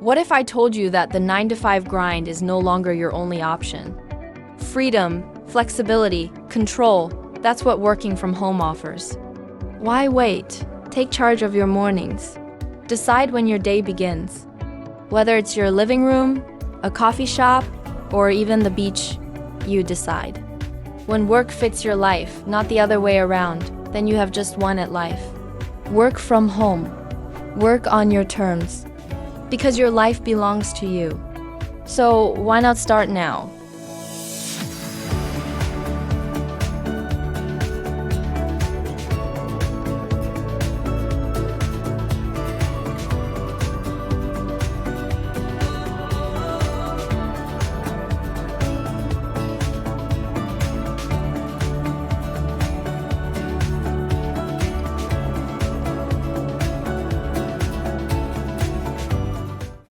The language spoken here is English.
What if I told you that the 9 to 5 grind is no longer your only option? Freedom, flexibility, control, that's what working from home offers. Why wait? Take charge of your mornings. Decide when your day begins. Whether it's your living room, a coffee shop, or even the beach, you decide. When work fits your life, not the other way around, then you have just one at life. Work from home. Work on your terms. Because your life belongs to you. So why not start now?